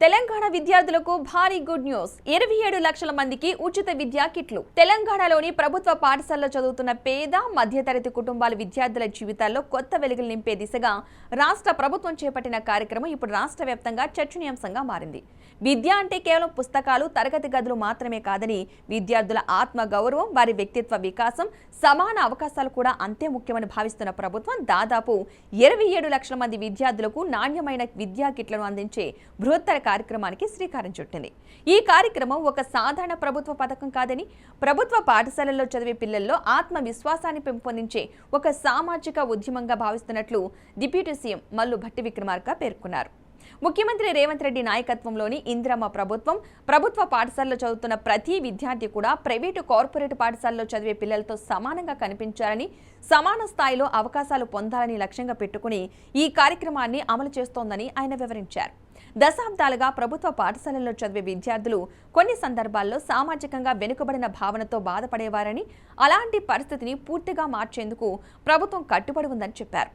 తెలంగాణ విద్యార్థులకు భారీ good news. 27 లక్షల మందికి ఉచిత విద్యా కిట్లు. తెలంగాణలోని ప్రభుత్వ పాఠశాలలో చదువుతున్న పేద మధ్యతరగతి కుటుంబాల విద్యార్థుల జీవితాల్లో కొత్త వెలుగులు నింపే దిశగా రాష్ట్ర ప్రభుత్వం చేపట్టిన కార్యక్రమం ఇప్పుడు రాష్ట్ర వ్యాప్తంగా చర్చనీయాంశంగా మారింది. విద్య అంటే కేవలం పుస్తకాలు, తరగతి గదులు మాత్రమే కాదని విద్యార్థుల ఆత్మ గౌరవం, వారి వ్యక్తిత్వ వికాసం, సమాన అవకాశాలు కూడా అంతే ముఖ్యమని భావిస్తున్న ప్రభుత్వం దాదాపు 27 లక్షల మంది విద్యార్థులకు నాణ్యమైన విద్యా కిట్లను అందించే బృహత్తర కార్యక్రమానికి శ్రీకారం చుట్టింది. ఈ కార్యక్రమం ఒక సాధారణ ప్రభుత్వ పథకం కాదని, ప్రభుత్వ పాఠశాలల్లో చదివే పిల్లల్లో ఆత్మవిశ్వాసాన్ని పెంపొందించే ఒక సామాజిక ఉద్యమంగా భావిస్తున్నట్లు డిప్యూటీ సీఎం మల్లు భట్టి విక్రమార్క పేర్కొన్నారు. ముఖ్యమంత్రి రేవంత్ రెడ్డి నాయకత్వంలోని ఇందిరమ్మ ప్రభుత్వ పాఠశాలలో చదువుతున్న ప్రతి విద్యార్థి కూడా ప్రైవేటు, కార్పొరేట్ పాఠశాలలో చదివే పిల్లలతో సమానంగా కనిపించాలని, సమాన స్థాయిలో అవకాశాలు పొందాలని లక్ష్యంగా పెట్టుకుని ఈ కార్యక్రమాన్ని అమలు చేస్తోందని ఆయన వివరించారు. దశాబ్దాలుగా ప్రభుత్వ పాఠశాలల్లో చదివే విద్యార్థులు కొన్ని సందర్భాల్లో సామాజికంగా వెనుకబడిన భావనతో బాధపడేవారని, అలాంటి పరిస్థితిని పూర్తిగా మార్చేందుకు ప్రభుత్వం కట్టుబడి ఉందని చెప్పారు.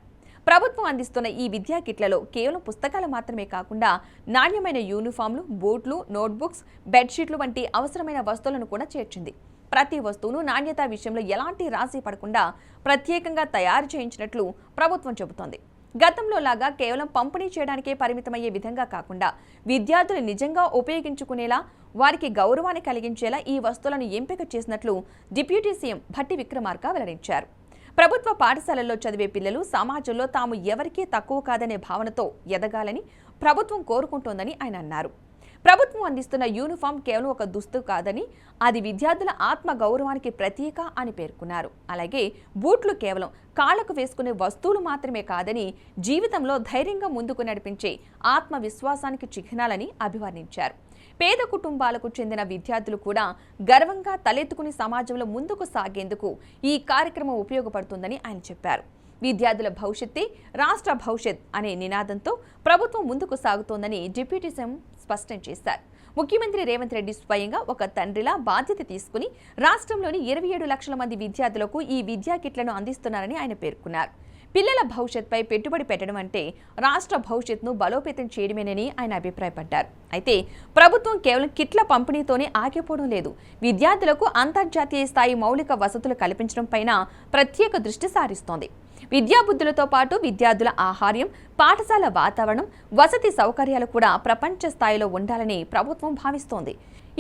ప్రభుత్వం అందిస్తున్న ఈ విద్యా కిట్లలో కేవలం పుస్తకాలు మాత్రమే కాకుండా నాణ్యమైన యూనిఫామ్లు, బూట్లు, నోట్బుక్స్, బెడ్షీట్లు వంటి అవసరమైన వస్తువులను కూడా చేర్చింది. ప్రతి వస్తువును నాణ్యత విషయంలో ఎలాంటి రాజీ పడకుండా ప్రత్యేకంగా తయారు చేయించినట్లు ప్రభుత్వం చెబుతోంది. గతంలో లాగా కేవలం పంపిణీ చేయడానికే పరిమితమయ్యే విధంగా కాకుండా విద్యార్థులు నిజంగా ఉపయోగించుకునేలా, వారికి గౌరవాన్ని కలిగించేలా ఈ వస్తువులను ఎంపిక చేసినట్లు డిప్యూటీ సీఎం భట్టి విక్రమార్క వెల్లడించారు. ప్రభుత్వ పాఠశాలల్లో చదివే పిల్లలు సమాజంలో తాము ఎవరికీ తక్కువ కాదనే భావనతో ఎదగాలని ప్రభుత్వం కోరుకుంటోందని ఆయన అన్నారు. ప్రభుత్వం అందిస్తున్న యూనిఫామ్ కేవలం ఒక దుస్తు కాదని, అది విద్యార్థుల ఆత్మ గౌరవానికి ప్రతీక అని పేర్కొన్నారు. అలాగే బూట్లు కేవలం కాళ్లకు వేసుకునే వస్తువులు మాత్రమే కాదని, జీవితంలో ధైర్యంగా ముందుకు నడిపించే ఆత్మవిశ్వాసానికి చిహ్నాలని అభివర్ణించారు. పేద కుటుంబాలకు చెందిన విద్యార్థులు కూడా గర్వంగా తలెత్తుకుని సమాజంలో ముందుకు సాగేందుకు ఈ కార్యక్రమం ఉపయోగపడుతుందని ఆయన చెప్పారు. విద్యార్థుల భవిష్యత్తే రాష్ట్ర భవిష్యత్ అనే నినాదంతో ప్రభుత్వం ముందుకు సాగుతోందని డిప్యూటీ సీఎం స్పష్టం చేశారు. ముఖ్యమంత్రి రేవంత్ రెడ్డి స్వయంగా ఒక తండ్రిలా బాధ్యత తీసుకుని రాష్ట్రంలోని 27 లక్షల మంది విద్యార్థులకు ఈ విద్యా కిట్లను అందిస్తున్నారని ఆయన పేర్కొన్నారు. పిల్లల భవిష్యత్పై పెట్టుబడి పెట్టడం అంటే రాష్ట్ర భవిష్యత్తును బలోపేతం చేయడమేనని ఆయన అభిప్రాయపడ్డారు. అయితే ప్రభుత్వం కేవలం కిట్ల పంపిణీతోనే ఆగిపోవడం లేదు. విద్యార్థులకు అంతర్జాతీయ స్థాయి మౌలిక వసతులు కల్పించడం పైన ప్రత్యేక దృష్టి సారిస్తోంది. విద్యాబుద్ధులతో పాటు విద్యార్థుల ఆహార్యం, పాఠశాల వాతావరణం, వసతి సౌకర్యాలు కూడా ప్రపంచ స్థాయిలో ఉండాలని ప్రభుత్వం భావిస్తోంది.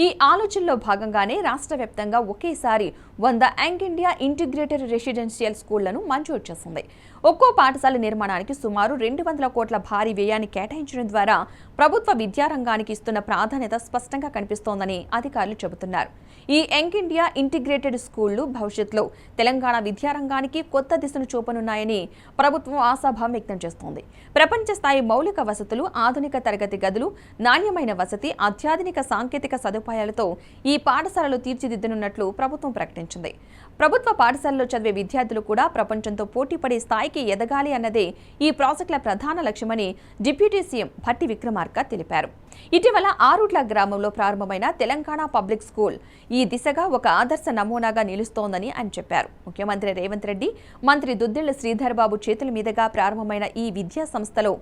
ఈ ఆలోచనలో భాగంగానే రాష్ట్ర వ్యాప్తంగా ఒకేసారి 100 యంగ్ ఇండియా ఇంటిగ్రేటెడ్ రెసిడెన్షియల్ స్కూళ్లను మంజూరు చేసింది. ఒక్కో పాఠశాల నిర్మాణానికి సుమారు 200 కోట్ల భారీ వ్యయాన్ని కేటాయించడం ద్వారా ప్రభుత్వ విద్యారంగానికి ఇస్తున్న ప్రాధాన్యత స్పష్టంగా కనిపిస్తోందని అధికారులు చెబుతున్నారు. ఈ యంగ్ ఇండియా ఇంటిగ్రేటెడ్ స్కూళ్లు భవిష్యత్తులో తెలంగాణ విద్యారంగానికి కొత్త దిశను చూపనున్నాయని ప్రభుత్వం ఆశాభావం వ్యక్తం చేస్తోంది. ప్రపంచ స్థాయి మౌలిక వసతులు, ఆధునిక తరగతి గదులు, నాణ్యమైన వసతి, అత్యాధునిక సాంకేతిక సదుపాయాలతో ఈ పాఠశాలలు తీర్చిదిద్దనున్నట్లు ప్రభుత్వం ప్రకటించింది. ప్రభుత్వ పాఠశాలలో చదివే విద్యార్థులు కూడా ప్రపంచంతో పోటీపడే స్థాయికి ఎదగాలి అన్నదే ఈ ప్రాజెక్టుల ప్రధాన లక్ష్యమని డిప్యూటీ సీఎం భట్టి విక్రమార్క తెలిపారు. ఇటీవల ఆరుట్ల గ్రామంలో ప్రారంభమైన తెలంగాణ పబ్లిక్ స్కూల్ ఈ దిశగా ఒక ఆదర్శ నమూనాగా నిలుస్తోందని ఆయన చెప్పారు. ముఖ్యమంత్రి రేవంత్ రెడ్డి, మంత్రి దుద్దిళ్ల శ్రీధర్ బాబు చేతుల మీదుగా ప్రారంభమైన ఈ విద్యా సంస్థలో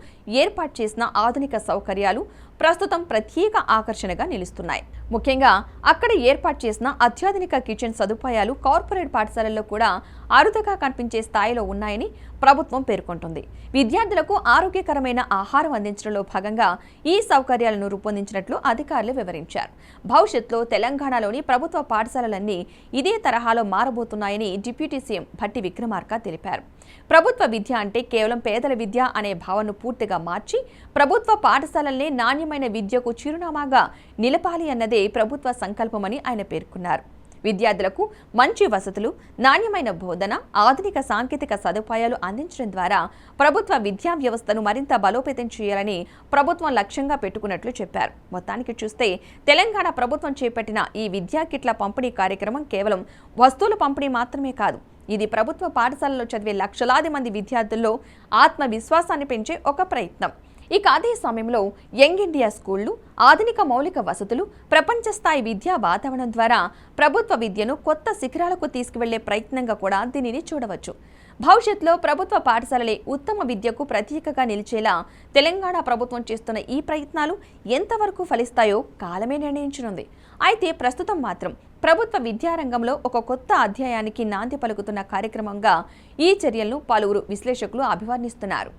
ఏర్పాటు చేసిన ఆధునిక సౌకర్యాలు ప్రస్తుతం ప్రత్యేక ఆకర్షణగా నిలుస్తున్నాయి. ముఖ్యంగా అక్కడ ఏర్పాటు చేసిన అత్యాధునిక కిచెన్ సదుపాయాలు కార్పొరేట్ పాఠశాలల్లో కూడా అరుదుగా కనిపించే స్థాయిలో ఉన్నాయని ప్రభుత్వం పేర్కొంటుంది. విద్యార్థులకు ఆరోగ్యకరమైన ఆహారం అందించడంలో భాగంగా ఈ సౌకర్యాలను రూపొందించినట్లు అధికారులు వివరించారు. భవిష్యత్తులో తెలంగాణలోని ప్రభుత్వ పాఠశాలలన్నీ ఇదే తరహాలో మారబోతున్నాయని డిప్యూటీ సీఎం భట్టి విక్రమార్క తెలిపారు. ప్రభుత్వ విద్య అంటే కేవలం పేదల విద్య అనే భావనను పూర్తిగా మార్చి ప్రభుత్వ పాఠశాలల్ని నాణ్యమైన విద్యకు చిరునామాగా నిలపాలి అన్నదే ప్రభుత్వ సంకల్పమని ఆయన పేర్కొన్నారు. విద్యార్థులకు మంచి వసతులు, నాణ్యమైన బోధన, ఆధునిక సాంకేతిక సదుపాయాలు అందించడం ద్వారా ప్రభుత్వ విద్యా వ్యవస్థను మరింత బలోపేతం చేయాలని ప్రభుత్వం లక్ష్యంగా పెట్టుకున్నట్లు చెప్పారు. మొత్తానికి చూస్తే తెలంగాణ ప్రభుత్వం చేపట్టిన ఈ విద్యా కిట్ల పంపిణీ కార్యక్రమం కేవలం వస్తువుల పంపిణీ మాత్రమే కాదు, ఇది ప్రభుత్వ పాఠశాలలో చదివే లక్షలాది మంది విద్యార్థుల్లో ఆత్మవిశ్వాసాన్ని పెంచే ఒక ప్రయత్నం. ఇక అదే సమయంలో యంగ్ ఇండియా స్కూళ్లు, ఆధునిక మౌలిక వసతులు, ప్రపంచ స్థాయి విద్యా వాతావరణం ద్వారా ప్రభుత్వ విద్యను కొత్త శిఖరాలకు తీసుకువెళ్లే ప్రయత్నంగా కూడా దీనిని చూడవచ్చు. భవిష్యత్తులో ప్రభుత్వ పాఠశాలలే ఉత్తమ విద్యకు ప్రతీకగా నిలిచేలా తెలంగాణ ప్రభుత్వం చేస్తున్న ఈ ప్రయత్నాలు ఎంతవరకు ఫలిస్తాయో కాలమే నిర్ణయించనుంది. అయితే ప్రస్తుతం మాత్రం ప్రభుత్వ విద్యారంగంలో ఒక కొత్త అధ్యాయానికి నాంది పలుకుతున్న కార్యక్రమంగా ఈ చర్యలను పలువురు విశ్లేషకులు అభివర్ణిస్తున్నారు.